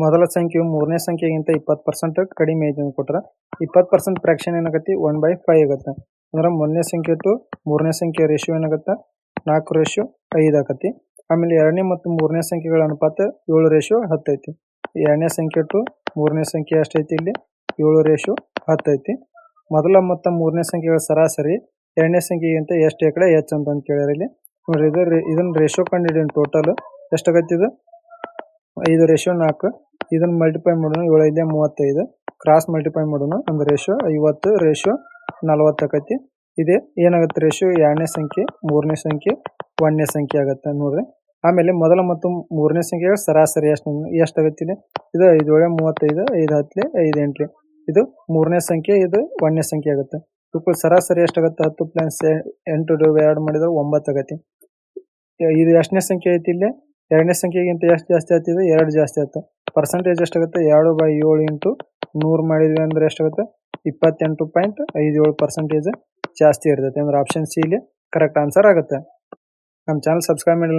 ಮೊದಲ ಸಂಖ್ಯೆಯು ಮೂರನೇ ಸಂಖ್ಯೆಗಿಂತ 20% ಕಡಿಮೆ ಐತೆ ಅಂತ ಕೊಟ್ರ 20% ಫ್ರಾಕ್ಷನ್ ಏನಾಗತ್ತೆ 1/5 ಆಗುತ್ತೆ. ಅಂದ್ರೆ ಮೊದಲನೇ ಸಂಖ್ಯೆ ಟು ಮೂರನೇ ಸಂಖ್ಯೆ ರೇಷಿಯೋ ಏನಾಗುತ್ತೆ 4:5 ಆಕತಿ. ಆಮೇಲೆ ಎರಡನೇ ಮತ್ತು ಮೂರನೇ ಸಂಖ್ಯೆಗಳ ಅನುಪಾತ 7:10 ಐತಿ. ಎರಡನೇ ಸಂಖ್ಯೆ ಟು ಮೂರನೇ ಸಂಖ್ಯೆ ಎಷ್ಟೈತಿ ಇಲ್ಲಿ 7:10 ಐತಿ. ಮೊದಲ ಮತ್ತು ಮೂರನೇ ಸಂಖ್ಯೆಗಳ ಸರಾಸರಿ ಎರಡನೇ ಸಂಖ್ಯೆಗಿಂತ ಎಷ್ಟು ಎಕಡೆ ಹೆಚ್ಚು ಅಂತ ಕೇಳ್ಯಾರ ಇಲ್ಲಿ. ನೋಡ್ರಿ ಇದನ್ನ ರೇಷಿಯೋ ಕಂಡಿಡಿಯೋಣ. ಟೋಟಲ್ ಎಷ್ಟಾಗತ್ತೆ ಇದು 5:4. ಇದನ್ನ ಮಲ್ಟಿಪ್ಲೈ ಮಾಡೋಣ 7×5 ಕ್ರಾಸ್ ಮಲ್ಟಿಪ್ಲೈ ಮಾಡೋಣ ಅಂದ್ರೆ ರೇಷಿಯೋ 50:40 ಆಕತಿ. ಇದೇ ಏನಾಗುತ್ತೆ ರೇಷಿಯೋ ಎರಡನೇ ಸಂಖ್ಯೆ ಮೂರನೇ ಸಂಖ್ಯೆ ಒಂದನೇ ಸಂಖ್ಯೆ ಆಗುತ್ತೆ ನೋಡ್ರಿ. ಆಮೇಲೆ ಮೊದಲ ಮತ್ತು ಮೂರನೇ ಸಂಖ್ಯೆಗಳ ಸರಾಸರಿ ಎಷ್ಟಾಗತ್ತೆ ಇಲ್ಲಿ ಇದು 5:35 5:10 5:8 ಇದು ಮೂರನೇ ಸಂಖ್ಯೆ ಇದು ಒಂದನೇ ಸಂಖ್ಯೆ ಆಗುತ್ತೆ. ಸರಾಸರಿ ಎಷ್ಟಾಗುತ್ತೆ 10 + 8 ಆಡ್ ಮಾಡಿದ್ರೆ 9 ಆಗತ್ತೆ. ಇದು ಎಷ್ಟನೇ ಸಂಖ್ಯೆ ಐತಿ ಇಲ್ಲಿ ಎರಡನೇ ಸಂಖ್ಯೆಗಿಂತ ಎಷ್ಟು ಜಾಸ್ತಿ ಆಗ್ತಿದೆ 2 ಜಾಸ್ತಿ ಆಯ್ತು. ಪರ್ಸೆಂಟೇಜ್ ಎಷ್ಟಾಗುತ್ತೆ 2/7 ಇಂಟು 100 ಮಾಡಿದ್ವಿ ಅಂದ್ರೆ ಎಷ್ಟಾಗುತ್ತೆ 28.57% ಜಾಸ್ತಿ ಇರ್ತೈತೆ. ಅಂದ್ರೆ ಆಪ್ಷನ್ ಸಿ ಇಲ್ಲಿ ಕರೆಕ್ಟ್ ಆನ್ಸರ್ ಆಗುತ್ತೆ. ನಮ್ಮ ಚಾನಲ್ ಸಬ್ಸ್ಕ್ರೈಬ್ ಮಾಡಿರಿ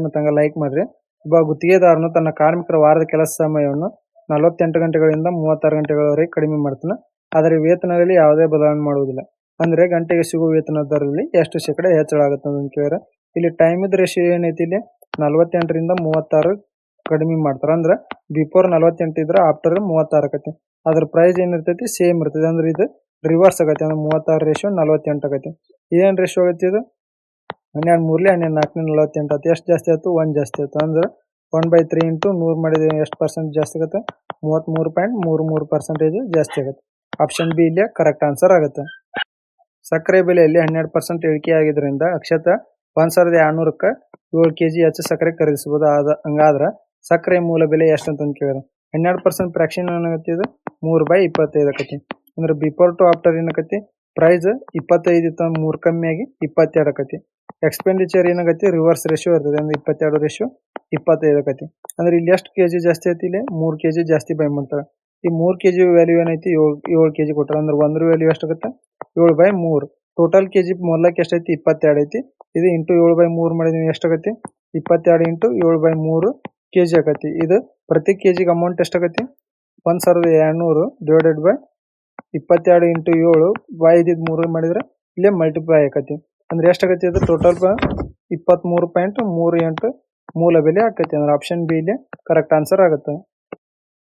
ಮತ್ತು ಹಂಗೆ ಲೈಕ್ ಮಾಡಿರಿ. ಒಬ್ಬ ಗುತ್ತಿಗೆದಾರನು ತನ್ನ ಕಾರ್ಮಿಕರ ವಾರದ ಕೆಲಸ ಸಮಯವನ್ನು 48 ಗಂಟೆಗಳಿಂದ 36 ಗಂಟೆಗಳವರೆಗೆ ಕಡಿಮೆ ಮಾಡ್ತಾನೆ. ಆದರೆ ವೇತನದಲ್ಲಿ ಯಾವುದೇ ಬದಲಾವಣೆ ಮಾಡುವುದಿಲ್ಲ. ಅಂದ್ರೆ ಗಂಟೆಗೆ ಸಿಗುವ ವೇತನ ದರದಲ್ಲಿ ಎಷ್ಟು ಶೇಕಡ ಹೆಚ್ಚಳ ಆಗುತ್ತೆ ಅಂತ ಕೇಳಿದ್ರೆ ಇಲ್ಲಿ ಟೈಮ್ ಇದ್ ರೇಷಿಯೋ ಏನೈತಿ ಇಲ್ಲಿ 48ರಿಂದ 36 ಕಡಿಮೆ ಮಾಡ್ತಾರೆ. ಅಂದ್ರೆ ಬಿಫೋರ್ 48 ಇದ್ರೆ ಆಫ್ಟರ್ 36 ಆಕತಿ. ಅದ್ರ ಪ್ರೈಸ್ ಏನಿರ್ತೈತಿ ಸೇಮ್ ಇರ್ತೈತಿ. ಅಂದ್ರೆ ಇದು ರಿವರ್ಸ್ ಆಗತ್ತೆ. ಅಂದ್ರೆ 36:48 ಆಗತ್ತೆ. ಏನ್ ರೇಷಿಯೋ ಆಗತ್ತೆ ಇದು 12 3 12 4 48 ಆಯ್ತು. ಎಷ್ಟು ಜಾಸ್ತಿ ಆಯ್ತು 1 ಜಾಸ್ತಿ ಆಯ್ತು. ಅಂದ್ರೆ 1/3 ಇಂಟು 100 ಮಾಡಿದ್ರೆ ಎಷ್ಟು ಪರ್ಸೆಂಟ್ ಜಾಸ್ತಿ ಆಗುತ್ತೆ 33.33% ಜಾಸ್ತಿ ಆಗುತ್ತೆ. ಆಪ್ಷನ್ ಬಿ ಇಲ್ಲಿ ಕರೆಕ್ಟ್ ಆನ್ಸರ್ ಆಗುತ್ತೆ. ಸಕ್ಕರೆ ಬೆಲೆಯಲ್ಲಿ 12% ಇಳಿಕೆ ಆಗಿದ್ದರಿಂದ ಅಕ್ಷತ 1200ಕ್ಕೆ 7 kg ಹೆಚ್ಚು ಸಕ್ಕರೆ ಖರೀದಿಸಬಹುದು. ಹಂಗಾದ್ರೆ ಸಕ್ಕರೆ ಮೂಲ ಬೆಲೆ ಎಷ್ಟು ಅಂತ ಕೇಳಿದ್ರೆ 12% ಫ್ರಾಕ್ಷನ್ ಏನಾಗತ್ತೆ ಇದು 3/25 ಆಕತಿ. ಅಂದ್ರೆ ಬಿಫೋರ್ ಟು ಆಫ್ಟರ್ ಏನಾಗತ್ತೆ ಪ್ರೈಸ್ 25 ಇತ್ತು 3 ಕಮ್ಮಿ ಆಗಿ 22 ಆಕತಿ. ಎಕ್ಸ್ಪೆಂಡಿಚರ್ ಏನಾಗತ್ತೆ ರಿವರ್ಸ್ ರೇಷಿಯೋ ಇರ್ತದೆ. ಅಂದ್ರೆ 22:25 ಆಕತಿ. ಅಂದ್ರೆ ಇಲ್ಲಿ ಎಷ್ಟು ಕೆಜಿ ಜಾಸ್ತಿ ಐತಿ ಇಲ್ಲಿ 3 kg ಜಾಸ್ತಿ ಬೈ ಮಾಡ್ತಾರೆ. ಈ 3 kg ವ್ಯಾಲ್ಯೂ ಏನೈತಿ 7 kg ಕೊಟ್ಟಾರ. ಅಂದ್ರೆ ಒಂದ್ರ ವ್ಯಾಲ್ಯೂ ಎಷ್ಟಾಗುತ್ತೆ 7/3. ಟೋಟಲ್ ಕೆಜಿ ಮೊದಲಕ್ಕೆ ಎಷ್ಟೈತಿ 22 ಐತಿ. ಇದು ಇಂಟು 7/3 ಮಾಡಿದ್ರೆ ಎಷ್ಟಾಗತ್ತೆ 22 ಇಂಟು 7/3 kg ಆಕತಿ. ಇದು ಪ್ರತಿ ಕೆಜಿಗೆ ಅಮೌಂಟ್ ಎಷ್ಟಾಗತ್ತೆ 1200 ಡಿವೈಡೆಡ್ ಬೈ 22 ಇಂಟು 7 ಬೈ 3 ಮಾಡಿದ್ರೆ ಇಲ್ಲೇ ಮಲ್ಟಿಪ್ಲೈ ಆಕತಿ. ಅಂದ್ರೆ ಎಷ್ಟಾಗತ್ತೆ ಇದು ಟೋಟಲ್ 23.38 ಮೂಲ ಬೆಲೆ ಆಕತಿ. ಅಂದ್ರೆ ಆಪ್ಷನ್ ಬಿ ಇಲ್ಲಿ ಕರೆಕ್ಟ್ ಆನ್ಸರ್ ಆಗುತ್ತೆ.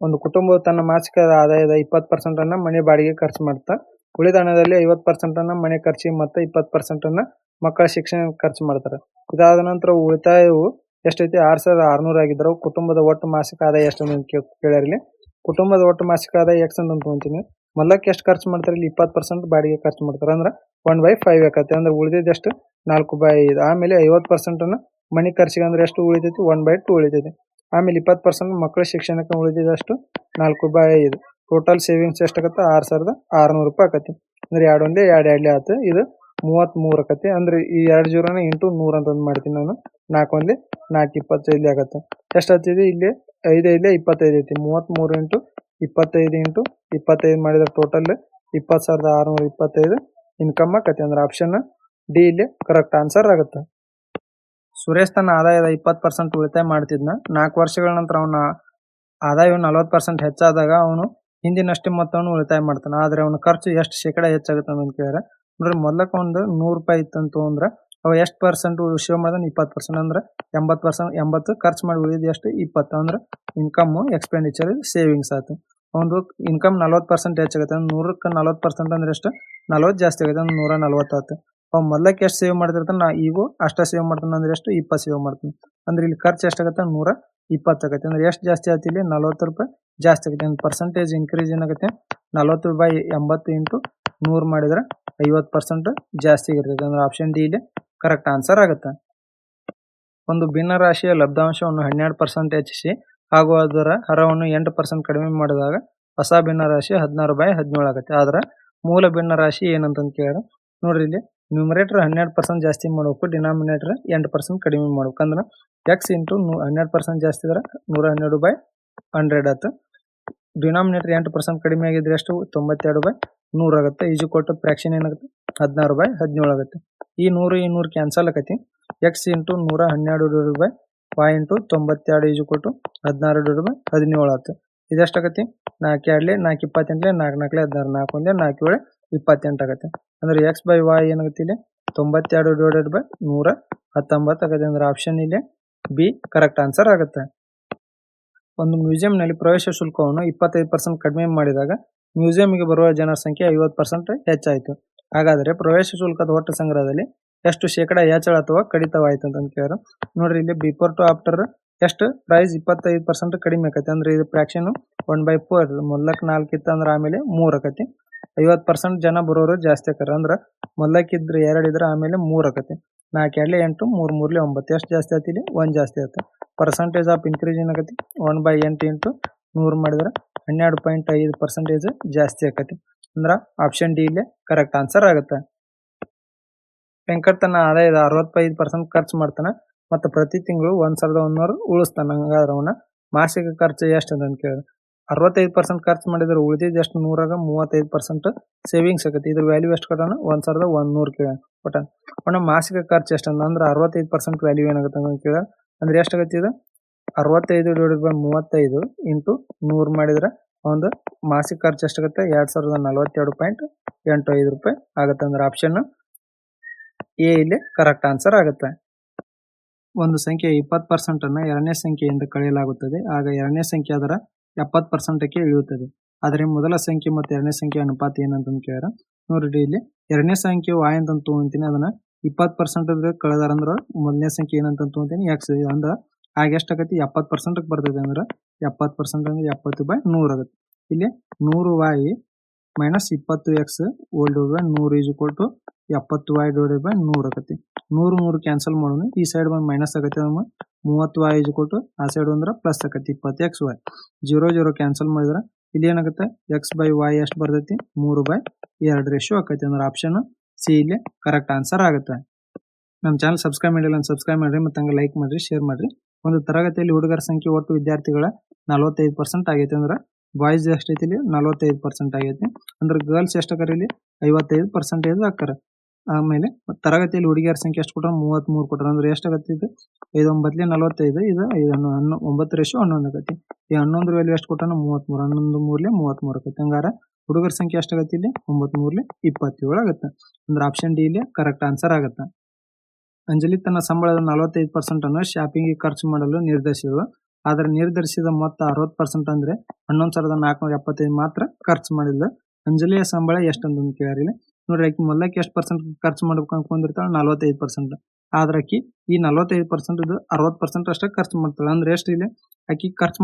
ಒಂದು ಕುಟುಂಬವು ತನ್ನ ಮಾಸಿಕ ಆದಾಯದ 20% ಅನ್ನ ಮನೆ ಬಾಡಿಗೆ ಖರ್ಚು ಮಾಡ್ತಾ ಉಳಿದ ಹಣದಲ್ಲಿ 50% ಅನ್ನ ಮನೆ ಖರ್ಚಿಗೆ ಮತ್ತು 20% ಅನ್ನ ಮಕ್ಕಳ ಶಿಕ್ಷಣ ಖರ್ಚು ಮಾಡ್ತಾರೆ. ಇದಾದ ನಂತರ ಉಳಿತಾಯವು ಎಷ್ಟೈತಿ 6600 ಆಗಿದ್ರೆ ಕುಟುಂಬದ ಒಟ್ಟು ಮಾಸಿಕ ಆದಾಯ ಎಷ್ಟು ಅಂತ ಕೇಳ್ಯಾರ. ಇಲ್ಲಿ ಕುಟುಂಬದ ಒಟ್ಟು ಮಾಸಿಕ ಆದಾಯ ಎಕ್ಸ್ ಅಂತ ತಗೊಂತೀನಿ. ಮೊದಲಕ್ಕೆ ಎಷ್ಟು ಖರ್ಚು ಮಾಡ್ತಾರೆ ಇಲ್ಲಿ 20% ಬಾಡಿಗೆ ಖರ್ಚು ಮಾಡ್ತಾರೆ. ಅಂದ್ರೆ 1/5 ಆಕತಿ. ಅಂದ್ರೆ ಉಳಿದಿದ್ದು ಎಷ್ಟು 4/5. ಆಮೇಲೆ 50% ಅನ್ನ ಮನೆ ಖರ್ಚಿಗೆ ಅಂದ್ರೆ ಎಷ್ಟು ಉಳಿತೈತಿ 1/2 ಉಳಿತೈತಿ. ಆಮೇಲೆ 20% ಮಕ್ಕಳ ಶಿಕ್ಷಣಕ್ಕೆ ಉಳಿದಿದ್ದಷ್ಟು 4/5. ಟೋಟಲ್ ಸೇವಿಂಗ್ಸ್ ಎಷ್ಟಾಗತ್ತೆ 6600 ರೂಪಾಯಿ ಆಕತಿ. ಅಂದ್ರೆ 2 ಒಂದೇ 2 2 ಆಯ್ತು. ಇದು 33 ಆಕತಿ. ಅಂದ್ರೆ ಈ 2 ಜೀರೋನ ಇಂಟು 100 ಅಂತ ಮಾಡ್ತೀನಿ ನಾನು. 4 ಒಂದೇ 4 25 ಆಗತ್ತೆ. ಎಷ್ಟಾಗ್ತಿದೆ ಇಲ್ಲಿ 5 5 25 ಐತಿ. 33 ಇಂಟು 25 ಇಂಟು 25 ಮಾಡಿದ್ರೆ ಟೋಟಲ್ 20,625 ಇನ್ಕಮ್ ಆಕತಿ. ಅಂದ್ರೆ ಆಪ್ಷನ್ ಡಿ ಇಲ್ಲಿ ಕರೆಕ್ಟ್ ಆನ್ಸರ್ ಆಗುತ್ತೆ. ಸುರೇಶ್ ತನ್ನ ಆದಾಯದ 20% ಉಳಿತಾಯ ಮಾಡ್ತಿದ್ನ. 4 ವರ್ಷಗಳ ನಂತರ ಅವನ ಆದಾಯವು 40% ಹೆಚ್ಚಾದಾಗ ಅವನು ಹಿಂದಿನಷ್ಟೇ ಮೊತ್ತವನ್ನು ಉಳಿತಾಯ ಮಾಡ್ತಾನೆ. ಆದ್ರೆ ಅವನ ಖರ್ಚು ಎಷ್ಟು ಶೇಕಡ ಹೆಚ್ಚಾಗುತ್ತೆ ಅಂತ ಕೇಳಿದ್ರೆ ನೋಡ್ರಿ ಮೊದಲಕ್ಕೆ ಒಂದು 100 ರೂಪಾಯಿ ಇತ್ತು ಅಂತ ಅಂದ್ರೆ ಅವ ಎಷ್ಟು ಪರ್ಸೆಂಟ್ ಸೇವ್ ಮಾಡಿದಾನೆ 20%. ಅಂದ್ರೆ 80% ಖರ್ಚು ಮಾಡಿ ಉಳಿದ ಎಷ್ಟು 20. ಅಂದ್ರೆ ಇನ್ಕಮ್ ಎಕ್ಸ್ಪೆಂಡಿಚರ್ ಸೇವಿಂಗ್ಸ್ ಆಯ್ತು. ಒಂದು ಇನ್ಕಮ್ 40% ಹೆಚ್ಚಾಗುತ್ತೆ. ಅಂದ್ರೆ 100ಕ್ಕೆ 40% ಅಂದ್ರೆ ಎಷ್ಟು 40 ಜಾಸ್ತಿ ಆಗುತ್ತೆ. ಅಂದ್ರೆ 140 ಆಯ್ತು. ಅವ್ ಮೊದಲಕ್ಕೆ ಎಷ್ಟು ಸೇವ್ ಮಾಡ್ತಿರ್ತಾನೆ ನಾ ಈಗೂ ಅಷ್ಟ ಸೇವ್ ಮಾಡ್ತಾನೆ. ಅಂದ್ರೆ ಎಷ್ಟು 20 ಸೇವ್ ಮಾಡ್ತಾನೆ. ಅಂದ್ರೆ ಇಲ್ಲಿ ಖರ್ಚು ಎಷ್ಟಾಗುತ್ತೆ 120 ಆಗುತ್ತೆ. ಅಂದ್ರೆ ಎಷ್ಟು ಜಾಸ್ತಿ ಆಯ್ತು ಇಲ್ಲಿ 40 ರೂಪಾಯಿ ಜಾಸ್ತಿ ಆಗುತ್ತೆ. ಅಂದ್ರೆ ಪರ್ಸೆಂಟೇಜ್ ಇನ್ಕ್ರೀಸ್ ಏನಾಗುತ್ತೆ 40/80 ಇಂಟು 100 ಮಾಡಿದ್ರೆ 50% ಜಾಸ್ತಿ ಇರ್ತೈತೆ. ಅಂದ್ರೆ ಆಪ್ಷನ್ ಡಿ ಇಲ್ಲಿ ಕರೆಕ್ಟ್ ಆನ್ಸರ್ ಆಗುತ್ತೆ. ಒಂದು ಭಿನ್ನ ರಾಶಿಯ ಲಬ್ಧಾಂಶವನ್ನು 12% ಹೆಚ್ಚಿಸಿ ಹಾಗೂ ಅದರ ಹರವನ್ನು 8% ಕಡಿಮೆ ಮಾಡಿದಾಗ ಹೊಸ ಭಿನ್ನ ರಾಶಿ 16/17 ಆಗುತ್ತೆ. ಆದ್ರೆ ಮೂಲ ಭಿನ್ನ ರಾಶಿ ಏನಂತ ಕೇಳಿದ್ರೆ ನೋಡ್ರಿ ಇಲ್ಲಿ ನ್ಯೂಮರೇಟರ್ 12% ಜಾಸ್ತಿ ಮಾಡ್ಬೇಕು, ಡಿನಾಮಿನೇಟರ್ 8% ಕಡಿಮೆ ಮಾಡ್ಬೇಕು. ಅಂದ್ರೆ ಎಕ್ಸ್ ಇಂಟು 12% ಜಾಸ್ತಿ ಇದ್ರೆ 112/100 ಆಯ್ತು. ಡಿನಾಮಿನೇಟರ್ 8% ಕಡಿಮೆ ಆಗಿದ್ರೆ ಎಷ್ಟು 92/100 ಆಗುತ್ತೆ. ಈಜು ಕೊಟ್ಟು ಫ್ರಾಕ್ಷನ್ ಏನಾಗುತ್ತೆ 16/17 ಆಗುತ್ತೆ. ಈ 100 ಕ್ಯಾನ್ಸಲ್ ಆಕತಿ. X into 112 y into 92 is equal to 16 divide by 17 ಆಯ್ತು. ಇದೆಷ್ಟಾಗತ್ತೆ 4 2 4 28 4 4 16 4 1 4 7 28 ಆಗತ್ತೆ. ಅಂದ್ರೆ x ಬೈ y ಏನಾಗುತ್ತೆ ಇಲ್ಲಿ 92 ಡಿವೈಡೆಡ್ ಬೈ 119 ಆಗತ್ತೆ. ಅಂದ್ರೆ ಆಪ್ಷನ್ ಇಲ್ಲಿ ಬಿ ಕರೆಕ್ಟ್ ಆನ್ಸರ್ ಆಗುತ್ತೆ. ಒಂದು ಮ್ಯೂಸಿಯಂನಲ್ಲಿ ಪ್ರವೇಶ ಶುಲ್ಕವನ್ನು 25% ಕಡಿಮೆ ಮಾಡಿದಾಗ ಮ್ಯೂಸಿಯಂಗೆ ಬರುವ ಜನರ ಸಂಖ್ಯೆ 50% ಹೆಚ್ಚಾಯಿತು. ಹಾಗಾದರೆ ಪ್ರವೇಶ ಶುಲ್ಕದ ಒಟ್ಟು ಸಂಗ್ರಹದಲ್ಲಿ ಎಷ್ಟು ಶೇಕಡಾ ಹೆಚ್ಚಳ ಅಥವಾ ಕಡಿತವಾಯಿತು ಅಂತ ಕೇಳಿದ್ರು. ನೋಡ್ರಿ ಇಲ್ಲಿ ಬಿಫೋರ್ ಟು ಆಫ್ಟರ್ ಎಷ್ಟು ಪ್ರೈಸ್ 25% ಕಡಿಮೆ ಆಕತಿ. ಅಂದ್ರೆ ಇದು ಫ್ರಾಕ್ಷನ್ 1/4 ಮೊದಲಕ್ಕೆ 4 ಇತ್ತು ಅಂದ್ರೆ ಆಮೇಲೆ 3 ಆಕತಿ. 50% ಜನ ಬರೋರು ಜಾಸ್ತಿ ಆಕಾರ. ಅಂದ್ರೆ ಮೊದಲಕ್ಕಿದ್ರೆ 2 ಇದ್ರೆ ಆಮೇಲೆ 3 ಆಕತಿ. 4 2 8 3 3 9 ಎಷ್ಟು ಜಾಸ್ತಿ ಆಯ್ತು ಇಲ್ಲಿ 1 ಜಾಸ್ತಿ ಆಯ್ತು. ಪರ್ಸೆಂಟೇಜ್ ಆಫ್ ಇನ್ಕ್ರೀಸ್ ಏನಾಗತಿ 1/8 ಇಂಟು 100 ಮಾಡಿದ್ರೆ 12.5% ಜಾಸ್ತಿ ಆಕತಿ. ಅಂದ್ರೆ ಆಪ್ಷನ್ ಡಿ ಇಲ್ಲೇ ಕರೆಕ್ಟ್ ಆನ್ಸರ್ ಆಗುತ್ತೆ. ವೆಂಕಟ್ ತನ್ನ ಆದಾಯದ 65% ಖರ್ಚು ಮಾಡ್ತಾನೆ ಮತ್ತು ಪ್ರತಿ ತಿಂಗಳು 1100 ಉಳಿಸ್ತಾನೆ. ಹಂಗಾದ್ರೆ ಅವನ ಮಾಸಿಕ ಖರ್ಚು ಎಷ್ಟು ಅಂತ ಕೇಳಿದ್ರೆ 65% ಖರ್ಚು ಮಾಡಿದ್ರೆ ಉಳಿದಿದ್ದು ಎಷ್ಟು 100 35% ಸೇವಿಂಗ್ಸ್ ಆಕತಿ. ಇದ್ರ ವ್ಯಾಲ್ಯೂ ಎಷ್ಟು ಕೊಟ್ಟಾನ 1100 ಕೇಳ ಕೊಟ್ಟಾನ. ಅವನ ಮಾಸಿಕ ಖರ್ಚು ಎಷ್ಟು ಅಂದ್ರೆ 65% ವ್ಯಾಲ್ಯೂ ಏನಾಗುತ್ತೆ ಅಂತ ಕೇಳ ಅಂದ್ರೆ ಎಷ್ಟಾಗತ್ತೆ ಇದು 65 ಡಿವೈಡೆಡ್ ಬೈ 35 ಇಂಟು 100 ಮಾಡಿದ್ರೆ ಒಂದು ಮಾಸಿಕ ಖರ್ಚು ಎಷ್ಟಾಗುತ್ತೆ 2042.85 ರೂಪಾಯಿ ಆಗುತ್ತೆ. ಅಂದ್ರೆ ಆಪ್ಷನ್ ಎ ಇಲ್ಲಿ ಕರೆಕ್ಟ್ ಆನ್ಸರ್ ಆಗುತ್ತೆ. ಒಂದು ಸಂಖ್ಯೆ 20% ಅನ್ನು ಎರಡನೇ ಸಂಖ್ಯೆಯಿಂದ ಕಳೆಯಲಾಗುತ್ತದೆ. ಆಗ ಎರಡನೇ ಸಂಖ್ಯೆ ಅದರ 70%ಕ್ಕೆ ಇಳಿಯುತ್ತದೆ. ಆದರೆ ಮೊದಲ ಸಂಖ್ಯೆ ಮತ್ತು ಎರಡನೇ ಸಂಖ್ಯೆ ಅನುಪಾತ ಏನಂತ ಕೇಳಿದ್ರೆ ನೋಡ್ರಿ ಇಲ್ಲಿ ಎರಡನೇ ಸಂಖ್ಯೆ y ಅಂತ ತಗೊಂತೀನಿ. ಅದನ್ನ 20% ಕಳೆದಾರ ಅಂದ್ರೆ ಮೊದಲನೇ ಸಂಖ್ಯೆ ಏನಂತ ತಗೊಂತೀನಿ x. ಅಂದ್ರೆ ಆಗ ಎಷ್ಟಾಗತ್ತೆ 70% ಬರ್ತದೆ. ಅಂದ್ರೆ 70% ಅಂದ್ರೆ 70/100 ಆಗುತ್ತೆ. ಇಲ್ಲಿ 100y minus 20x whole divide by 100 is equal to 70y divided by 100 ಆಕತಿ. 100 ಕ್ಯಾನ್ಸಲ್ ಮಾಡೋಣ. ಈ ಸೈಡ್ ಬಂದು ಮೈನಸ್ ಆಗತ್ತೆ. 30y ಈಸ್ ಈಕ್ವಲ್ ಟು ಆ ಸೈಡ್ ಅಂದ್ರೆ ಪ್ಲಸ್ ಆಕತಿ 20xy. 0 0 ಕ್ಯಾನ್ಸಲ್ ಮಾಡಿದ್ರೆ ಇಲ್ಲಿ ಏನಾಗುತ್ತೆ x ಬೈ y ಎಷ್ಟು ಬರ್ತೈತಿ 3/2 ರೇಷಿಯೋ ಆಕತಿ. ಅಂದ್ರೆ ಆಪ್ಷನ್ ಸಿ ಇಲ್ಲಿ ಕರೆಕ್ಟ್ ಆನ್ಸರ್ ಆಗುತ್ತೆ. ನಮ್ಮ ಚಾನಲ್ ಸಬ್ಸ್ಕ್ರೈಬ್ ಮಾಡಿಲ್ಲ ಅಂತ ಸಬ್ಸ್ಕ್ರೈಬ್ ಮಾಡ್ರಿ ಮತ್ತು ಹಂಗೆ ಲೈಕ್ ಮಾಡ್ರಿ ಶೇರ್ ಮಾಡ್ರಿ. ಒಂದು ತರಗತಿಯಲ್ಲಿ ಹುಡುಗರ ಸಂಖ್ಯೆ ಒಟ್ಟು ವಿದ್ಯಾರ್ಥಿಗಳ 45% ಆಗೈತೆ. ಅಂದ್ರೆ ಬಾಯ್ಸ್ ಎಷ್ಟೈತಿ ಇಲ್ಲಿ 45% ಆಗೈತಿ. ಅಂದ್ರೆ ಗರ್ಲ್ಸ್ ಎಷ್ಟಾಕಾರ ಇಲ್ಲಿ 55% ಆಕಾರ. ಆಮೇಲೆ ತರಗತಿಯಲ್ಲಿ ಹುಡುಗಿಯರ ಸಂಖ್ಯೆ ಎಷ್ಟು ಕೊಟ್ಟಾರ 33 ಕೊಟ್ಟಾರ. ಅಂದ್ರೆ ಎಷ್ಟಾಗತ್ತೆ ಇದು 5 9 45 ಇದು 9 ರೇಷಿಯೋ 11 ಆಗತ್ತೆ. ಈ 11 ವ್ಯಾಲ್ಯೂ ಎಷ್ಟು ಕೊಟ್ಟಾನ 33 11 3 33 ಆಗತ್ತೆ. ಹಂಗಾರೆ ಹುಡುಗರ ಸಂಖ್ಯೆ ಎಷ್ಟಾಗತ್ತೆ ಇಲ್ಲಿ 9 3 27 ಆಗುತ್ತೆ. ಅಂದ್ರೆ ಆಪ್ಷನ್ ಡಿ ಇಲ್ಲಿ ಕರೆಕ್ಟ್ ಆನ್ಸರ್ ಆಗುತ್ತೆ. ಅಂಜಲಿ ತನ್ನ ಸಂಬಳದ 45% ಅನ್ನು ಶಾಪಿಂಗ್ಗೆ ಖರ್ಚು ಮಾಡಲು ನಿರ್ಧರಿಸಿದಳು. ಆದರೆ ನಿರ್ಧರಿಸಿದ ಮೊತ್ತ 60% ಅಂದ್ರೆ 11,475 ಮಾತ್ರ ಖರ್ಚು ಮಾಡಿಲ್ಲ. ಅಂಜಲಿಯ ಸಂಬಳ ಎಷ್ಟಂತ ಕೇಳ್ಯಾರ ಇಲ್ಲಿ. ನೋಡ್ರಿ ಆಕಿ ಮೊದಲಕ್ಕೆ ಎಷ್ಟು ಪರ್ಸೆಂಟ್ ಖರ್ಚು ಮಾಡ್ಬೇಕು ಅನ್ಕೊಂಡಿರ್ತಾಳೆ 45%. ಆದ್ರೆ ಆಕಿ ಈ 45% ಇದು 60% ಅಷ್ಟೇ ಖರ್ಚು ಮಾಡ್ತಾಳೆ. ಅಂದ್ರೆ ಎಷ್ಟು ಇಲ್ಲಿ ಆಕಿ ಖರ್ಚು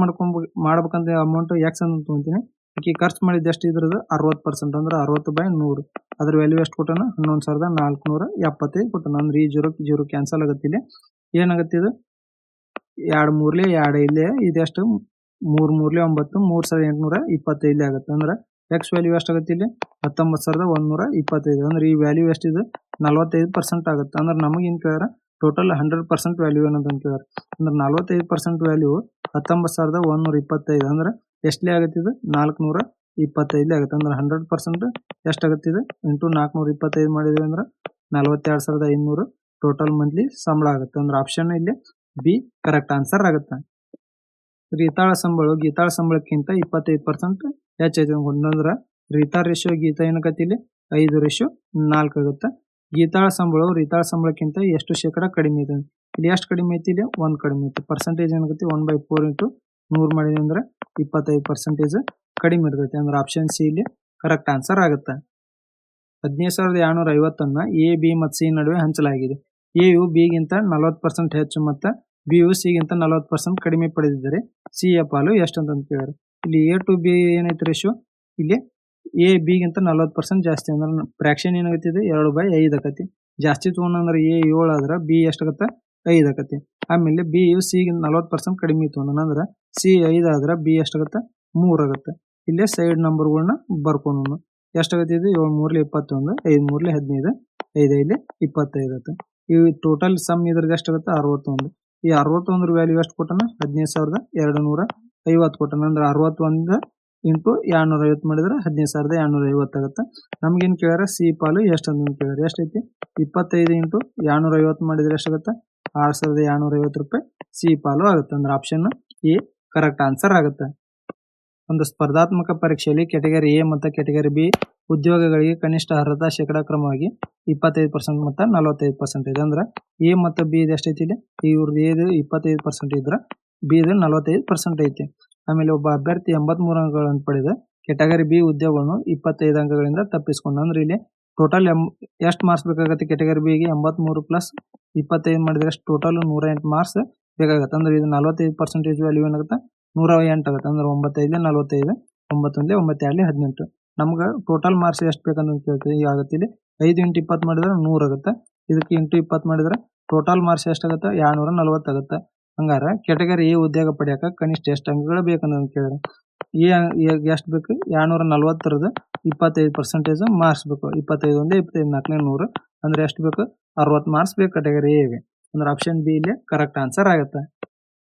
ಮಾಡ್ಬೇಕಂತ ಅಮೌಂಟ್ ಎಕ್ಸ್ ಅಂತ ತೊಗೊಂತೀನಿ. ಆಕಿ ಖರ್ಚು ಮಾಡಿದ ಎಷ್ಟು ಇದ್ರದ್ದು 60% ಅಂದ್ರೆ 60/100. ಅದ್ರ ವ್ಯಾಲ್ಯೂ ಎಷ್ಟು ಕೊಟ್ಟಾನ 11,475 ಕೊಟ್ಟಾನ. ಅಂದ್ರೆ ಈ 0 ಕ್ಯಾನ್ಸಲ್ ಆಗುತ್ತೆ. ಇಲ್ಲಿ ಏನಾಗುತ್ತೆ ಇದು 2 3 2 ಇಲ್ಲೇ ಇದೆಷ್ಟು 3 3 9 3,825 ಆಗುತ್ತೆ. ಅಂದ್ರೆ ಎಕ್ಸ್ ವ್ಯಾಲ್ಯೂ ಎಷ್ಟಾಗುತ್ತೆ ಇಲ್ಲಿ 19,125. ಅಂದ್ರೆ ಈ ವ್ಯಾಲ್ಯೂ ಎಷ್ಟಿದೆ 45% ಆಗುತ್ತೆ. ಅಂದ್ರೆ ನಮಗೆ ಏನ್ ಕೇಳ್ಯಾರ ಟೋಟಲ್ 100% ವ್ಯಾಲ್ಯೂ ಏನಂತ ಕೇಳ್ಯಾರ. ಅಂದ್ರೆ 45% ವ್ಯಾಲ್ಯೂ 19,125 ಅಂದ್ರೆ ಎಷ್ಟಲೇ ಆಗುತ್ತೆ ಇದು 425 ಆಗುತ್ತೆ. ಅಂದ್ರೆ 100% ಎಷ್ಟಾಗುತ್ತೆ ಇದು ಇಂಟು 425 ಮಾಡಿದ್ವಿ ಅಂದ್ರೆ 42,500 ಟೋಟಲ್ ಮಂತ್ಲಿ ಸಂಬಳ ಆಗುತ್ತೆ. ಅಂದ್ರೆ ಆಪ್ಷನ್ ಇಲ್ಲಿ ಬಿ ಕರೆಕ್ಟ್ ಆನ್ಸರ್ ಆಗುತ್ತೆ. ರೀತಾಳ ಸಂಬಳ ಗೀತಾಳ ಸಂಬಳಕ್ಕಿಂತ 25% ಹೆಚ್ಚೈತೆ ಅಂದ್ರೆ ರೀತಾ ರೇಷಿಯೋ ಗೀತಾ ಏನಕತಿ ಇಲ್ಲಿ 5:4 ಆಗುತ್ತೆ. ಗೀತಾಳ ಸಂಬಳವು ರೀತಾಳ ಸಂಬಳಕ್ಕಿಂತ ಎಷ್ಟು ಶೇಕಡಾ ಕಡಿಮೆ ಇದೆ. ಇಲ್ಲಿ ಎಷ್ಟು ಕಡಿಮೆ ಐತಿ ಇಲ್ಲಿ 1 ಕಡಿಮೆ ಐತಿ. ಪರ್ಸೆಂಟೇಜ್ ಏನಾಗುತ್ತೆ 1/4 ಇಂಟು 100 ಮಾಡಿದ್ವಿ ಅಂದ್ರೆ 25% ಕಡಿಮೆ ಇರ್ತೈತಿ. ಅಂದ್ರೆ ಆಪ್ಷನ್ ಸಿ ಇಲ್ಲಿ ಕರೆಕ್ಟ್ ಆನ್ಸರ್ ಆಗುತ್ತೆ. 15,250 ಎ ಬಿ ಮತ್ತು ಸಿ ನಡುವೆ ಹಂಚಲಾಗಿದೆ. ಎ ಯು ಬಿ ಗಿಂತ 40% ಹೆಚ್ಚು ಮತ್ತು ಬಿ ಯು ಸಿ ಗಿಂತ 40% ಕಡಿಮೆ ಪಡೆದಿದ್ದರೆ ಸಿ ಯ ಪಾಲು ಎಷ್ಟು ಅಂತ ಕೇಳಿದ್ರು. ಇಲ್ಲಿ ಎ ಟು ಬಿ ಏನೈತಿ ರೇಷಿಯೋ ಇಲ್ಲಿ ಎ ಬಿ ಗಿಂತ 40% ಜಾಸ್ತಿ. ಅಂದ್ರೆ ಫ್ರಾಕ್ಷನ್ ಏನಾಗತ್ತೆ 2/5 ಆಕತಿ. ಜಾಸ್ತಿ ತಗೊಂಡ್ರೆ ಎ 7 ಆದ್ರೆ ಬಿ ಎಷ್ಟಾಗತ್ತೆ 5 ಆಕತಿ. ಆಮೇಲೆ ಬಿ ಯು ಸಿ ಗಿಂತ 40% ಕಡಿಮೆ ತಗೊಂಡ್ರೆ ಸಿ 5 ಆದ್ರೆ ಬಿ ಎಷ್ಟಾಗತ್ತೆ 3 ಆಗುತ್ತೆ. ಇಲ್ಲೇ ಸೈಡ್ ನಂಬರ್ಗಳನ್ನ ಬರ್ಕೊಂಡು ಎಷ್ಟಾಗತ್ತೆ ಇದು 7 3 21 5 3 15 5 5 25 ಆಗುತ್ತೆ. ಈ ಟೋಟಲ್ ಸಮ್ ಇದ್ರದ್ದು ಎಷ್ಟಾಗುತ್ತೆ 61. ಈ 61 ವ್ಯಾಲ್ಯೂ ಎಷ್ಟು ಕೊಟ್ಟನ 15,250 ಕೊಟ್ಟನ. ಅಂದ್ರೆ 61 ಇಂಟು 250 ಮಾಡಿದ್ರೆ 15,250 ಆಗುತ್ತೆ. ನಮ್ಗೇನು ಕೇಳ್ಯಾರ ಸಿ ಪಾಲು ಎಷ್ಟು ಅಂತ ಕೇಳ್ಯಾರ. ಎಷ್ಟೈತಿ 25 ಇಂಟು 250 ಮಾಡಿದ್ರೆ ಎಷ್ಟಾಗುತ್ತೆ 6,250 ರೂಪಾಯಿ ಸಿ ಪಾಲು ಆಗುತ್ತೆ. ಅಂದ್ರೆ ಆಪ್ಷನ್ ಎ ಕರೆಕ್ಟ್ ಆನ್ಸರ್ ಆಗುತ್ತೆ. ಒಂದು ಸ್ಪರ್ಧಾತ್ಮಕ ಪರೀಕ್ಷೆಯಲ್ಲಿ ಕ್ಯಾಟಗರಿ ಎ ಮತ್ತು ಕ್ಯಾಟಗರಿ ಬಿ ಉದ್ಯೋಗಗಳಿಗೆ ಕನಿಷ್ಠ ಅರ್ಹತಾ ಶೇಕಡಾ ಕ್ರಮವಾಗಿ 25% ಮತ್ತು 45% ಇದೆ. ಅಂದ್ರೆ ಎ ಮತ್ತು ಬಿ ಇದು ಎಷ್ಟೈತಿ ಇಲ್ಲಿ ಇವ್ರದ್ದು ಎದು 25% ಇದ್ರೆ ಬಿ ಇದು 45% ಐತಿ. ಆಮೇಲೆ ಒಬ್ಬ ಅಭ್ಯರ್ಥಿ 83 ಅಂಕಗಳನ್ನು ಪಡೆದ ಕ್ಯಾಟಗರಿ ಬಿ ಉದ್ಯೋಗವನ್ನು 25 ಅಂಕಗಳಿಂದ ತಪ್ಪಿಸಿಕೊಂಡು. ಅಂದ್ರೆ ಇಲ್ಲಿ ಟೋಟಲ್ ಎಷ್ಟು ಮಾರ್ಕ್ಸ್ ಬೇಕಾಗುತ್ತೆ ಕ್ಯಾಟಗರಿ ಬಿಗೆ 83 ಪ್ಲಸ್ 25 ಮಾಡಿದ್ರೆ ಟೋಟಲ್ 108 ಮಾರ್ಕ್ಸ್ ಬೇಕಾಗುತ್ತೆ. ಅಂದ್ರೆ ಇದು 45% ವ್ಯಾಲ್ಯೂ ಏನಾಗುತ್ತೆ 108 ಆಗುತ್ತೆ. ಅಂದ್ರೆ 9 45 9 9 18 ನಮ್ಗೆ ಟೋಟಲ್ ಮಾರ್ಕ್ಸ್ ಎಷ್ಟು ಬೇಕಂತ ಕೇಳ್ತೀವಿ. ಈಗ ಆಗುತ್ತೆ ಇಲ್ಲಿ 5 ಇಂಟು 20 ಮಾಡಿದ್ರೆ 100 ಆಗುತ್ತೆ. ಇದಕ್ಕೆ ಇಂಟು 20 ಮಾಡಿದ್ರೆ ಟೋಟಲ್ ಮಾರ್ಕ್ಸ್ ಎಷ್ಟಾಗುತ್ತೆ 240 ಆಗುತ್ತೆ. ಹಂಗಾರೆ ಕ್ಯಾಟಗರಿ ಎ ಉದ್ಯೋಗ ಪಡೆಯಕ ಕನಿಷ್ಠ ಎಷ್ಟು ಅಂಕಗಳು ಬೇಕಂತ ಕೇಳಿದ್ರೆ ಎ ಎಷ್ಟು ಬೇಕು 240 25% ಮಾರ್ಕ್ಸ್ ಬೇಕು. 25 1 25 4 100 ಅಂದ್ರೆ ಎಷ್ಟು ಬೇಕು 60 ಮಾರ್ಕ್ಸ್ ಬೇಕು ಕ್ಯಾಟಗರಿ ಎಗೆ. ಅಂದ್ರೆ ಆಪ್ಷನ್ ಬಿ ಇಲ್ಲಿ ಕರೆಕ್ಟ್ ಆನ್ಸರ್ ಆಗುತ್ತೆ.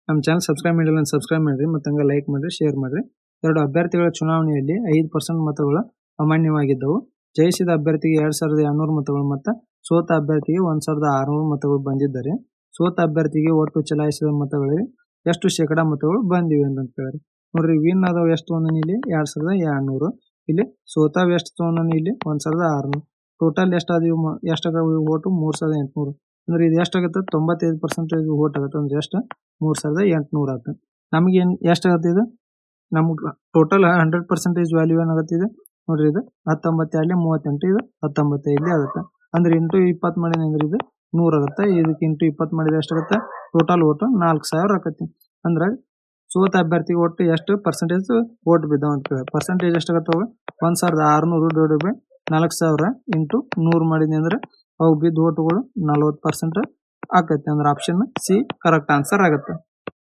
ನಮ್ಮ ಚಾನಲ್ ಸಬ್ಸ್ಕ್ರೈಬ್ ಮಾಡಿಲ್ಲ ಸಬ್ಸ್ಕ್ರೈಬ್ ಮಾಡಿರಿ ಮತ್ತು ಹಂಗೆ ಲೈಕ್ ಮಾಡಿರಿ ಶೇರ್ ಮಾಡಿರಿ. 2 ಅಭ್ಯರ್ಥಿಗಳ ಚುನಾವಣೆಯಲ್ಲಿ 5% ಮತಗಳು ಅಮಾನ್ಯವಾಗಿದ್ದವು. ಜಯಿಸಿದ ಅಭ್ಯರ್ಥಿಗೆ 2,200 ಮತಗಳು ಮತ್ತು ಸೋತ ಅಭ್ಯರ್ಥಿಗೆ 1,600 ಮತಗಳು ಬಂದಿದ್ದರೆ ಸೋತ ಅಭ್ಯರ್ಥಿಗೆ ಒಟ್ಟು ಚಲಾಯಿಸಿದ ಮತಗಳಲ್ಲಿ ಎಷ್ಟು ಶೇಕಡಾ ಮತಗಳು ಬಂದಿವೆ ಅಂತ ಕೇಳಿರಿ. ನೋಡ್ರಿ ವಿನ್ ಆದವು ಎಷ್ಟು ತೊಗೊಂಡಾನ ಇಲ್ಲಿ 2,200, ಇಲ್ಲಿ ಸೋತಾವ್ ಎಷ್ಟು ತೊಗೊಂಡಾನ ಇಲ್ಲಿ 1,600. ಟೋಟಲ್ ಎಷ್ಟಾಗವು ಓಟು 3,800. ಅಂದ್ರೆ ಇದು ಎಷ್ಟಾಗುತ್ತೆ 95% ಓಟ್ ಆಗುತ್ತೆ. ಅಂದ್ರೆ ಎಷ್ಟು 3,800 ಆಗುತ್ತೆ. ನಮಗೆ ಎಷ್ಟಾಗುತ್ತೆ ಇದು ನಮ್ಗೆ ಟೋಟಲ್ 100% ವ್ಯಾಲ್ಯೂ ಏನಾಗುತ್ತೆ ಇದು ನೋಡ್ರಿ ಇದು 19 38 ಇದು 19 ಆಗುತ್ತೆ. ಅಂದ್ರೆ ಇಂಟು 20 ಮಾಡಿದ್ರೆ ಅಂದ್ರೆ ಇದು 100 ಆಗುತ್ತೆ. ಇದಕ್ಕೆ ಇಂಟು 20 ಮಾಡಿದ್ರೆ ಎಷ್ಟಾಗುತ್ತೆ ಟೋಟಲ್ ಓಟು 4,000 ಆಕತಿ. ಅಂದ್ರೆ ಸೋತ ಅಭ್ಯರ್ಥಿಗೆ ಒಟ್ಟು ಎಷ್ಟು ಪರ್ಸೆಂಟೇಜ್ ಓಟ್ ಬಿದ್ದಾವ ಅಂತ ಕೇಳಿ. ಪರ್ಸೆಂಟೇಜ್ ಎಷ್ಟಾಗತ್ತೆ 1,600 / 4,000 ಇಂಟು 100 ಮಾಡಿದ್ನಿ ಅಂದ್ರೆ ಅವು ಬಿದ್ದ ಓಟುಗಳು 40% ಆಕೈತಿ. ಅಂದ್ರೆ ಆಪ್ಷನ್ ಸಿ ಕರೆಕ್ಟ್ ಆನ್ಸರ್ ಆಗುತ್ತೆ.